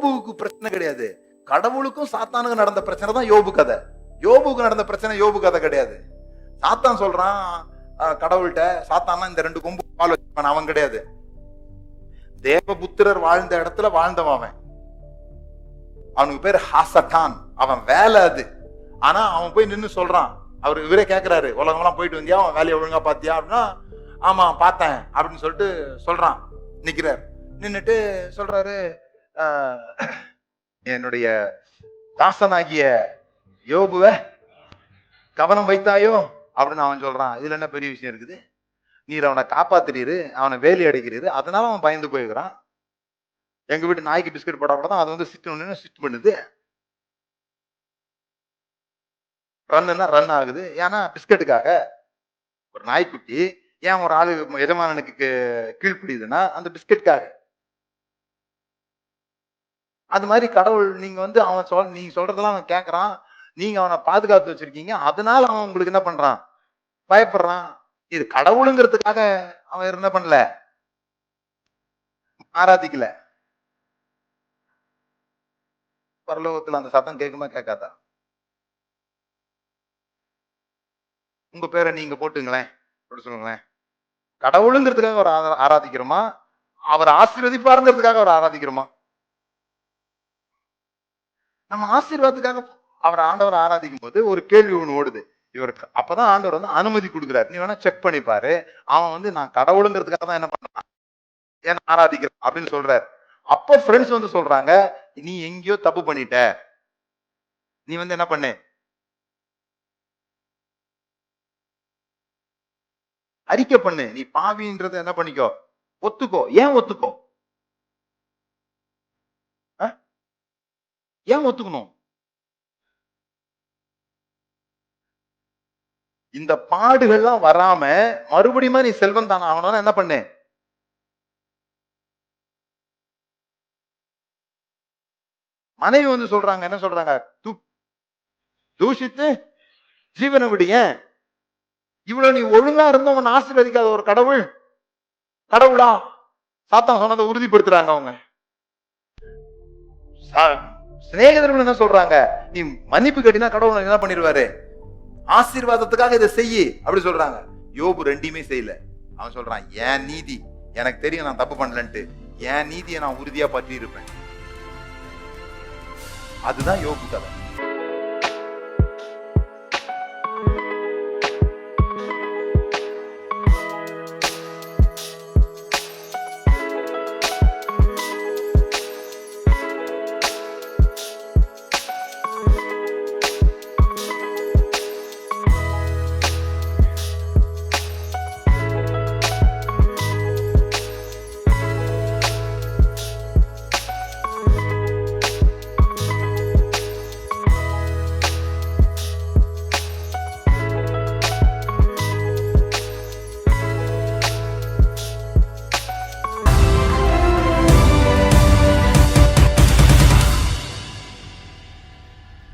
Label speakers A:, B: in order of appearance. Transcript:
A: யோபுவுக்கு பிரச்சனை கிடையாது, கடவுளுக்கும் சாத்தானுக்கு நடந்த பிரச்சனை தான் யோபு கதை. யோபுக்கு நடந்த பிரச்சனை யோபு கதை கிடையாது. சாத்தான் சொல்றான் கடவுள்கிட்ட, சாத்தானா இந்த 2 கொம்பு பால் வச்சிருப்பான், அவன் கிடையாது. தேவபுத்திரர் வாழ்ந்த இடத்துல வாழ்ந்தவன் அவன். அவனுக்கு பேர் ஹாசட்டான். அவன் வேலை அது. ஆனா அவன் போய் நின்னு சொல்றான், அவர் இவரே கேட்கிறாரு, உலகம்லாம் போயிட்டு வந்தியா, அவன் வேலையை ஒழுங்கா பாத்தியா அப்படின்னா, ஆமா பார்த்தேன் அப்படின்னு சொல்லிட்டு சொல்றான். நிக்கிறார், நின்னுட்டு சொல்றாரு, என்னுடைய தாசனாகிய யோபுவ கவனம் வைத்தாயோ அப்படின்னு அவன் சொல்றான். இதுல என்ன பெரிய விஷயம் இருக்குது? நீர் அவனை காப்பாத்துறீரு, அவனை வேலி அடைக்கிறீரு, அதனால அவன் பயந்து போயிருக்கிறான். எங்க வீட்டு நாய்க்கு பிஸ்கட் போட்டா கூட தான் அது வந்து சிட் பண்ணுது. ரன்னுன்னா ரன் ஆகுது. ஏன்னா பிஸ்கட்டுக்காக. ஒரு நாய்க்குட்டி ஏன் ஒரு ஆளு எஜமானனுக்கு கீழ்ப்பிடியுதுன்னா அந்த பிஸ்கட்டுக்காக. அது மாதிரி கடவுள் நீங்க வந்து அவன் நீங்க சொல்றதெல்லாம் அவன் கேட்கறான், நீங்க அவனை பாதுகாத்து வச்சிருக்கீங்க, அதனால அவன் உங்களுக்கு என்ன பண்றான்? பயப்படுறான். இது கடவுளுங்கிறதுக்காக அவன் என்ன பண்ணல, ஆராதிக்கல. பரலோகத்துல அந்த சத்தம் கேட்குமா கேட்காதா? உங்க பேரை நீங்க போட்டுங்களேன், சொல்லுங்களேன். கடவுளுங்கிறதுக்காக அவர் ஆராதிக்கிறோமா, அவர் ஆசீர்வதிப்பாருங்கிறதுக்காக அவர் ஆராதிக்கிறோமா? நம்ம ஆசீர்வாதத்துக்காக அவர் ஆண்டவர் ஆராதிக்கும் போது ஒரு கேள்வி ஒண்ணு ஓடுது இவருக்கு. அப்பதான் ஆண்டவர் வந்து அனுமதி கொடுக்குறாரு. நீ வேணா செக் பண்ணி பாரு, அவன் வந்து நான் கடவுளுங்கிறதுக்காக தான் என்ன பண்றான், ஏன்னா ஆராதிக்கிறேன் அப்படின்னு சொல்றாரு. அப்ப ஃப்ரெண்ட்ஸ் வந்து சொல்றாங்க, நீ எங்கேயோ தப்பு பண்ணிட்ட, நீ வந்து என்ன பண்ணு, அறிக்கை பண்ணு, நீ பாவின்றத என்ன பண்ணிக்கோ, ஒத்துக்கோ. ஏன் ஒத்துக்கோ? ஏன் ஒத்துக்கணும்? இந்த பாடுகள்லாம் வராம மறுபடியும் நீ செல்வம் தானே ஆகணும்னா என்ன பண்ணு? மனைவி வந்து சொல்றாங்க, என்ன சொல்றாங்க, தூஷித்து ஜீவனை விடிய, இவ்வளவு நீ ஒழுங்கா இருந்தவன் ஆசீர்வதிக்காத ஒரு கடவுள் கடவுளா? சாத்தான் சொன்னதை உறுதிப்படுத்துறாங்க அவங்க. சிநேகிதர்கள் என்ன சொல்றாங்க, நீ மன்னிப்பு கேட்டினா கடவுள் என்ன பண்ணிடுவாரு, ஆசீர்வாதத்துக்காக இதை செய்யி அப்படி சொல்றாங்க. யோபு ரெண்டையுமே செய்யல. அவன் சொல்றான், என் நீதி எனக்கு தெரியும், நான் தப்பு பண்ணலன்ட்டு, என் நீதியை நான் உறுதியா பற்றி இருப்பேன். அதுதான் யோபு கதை.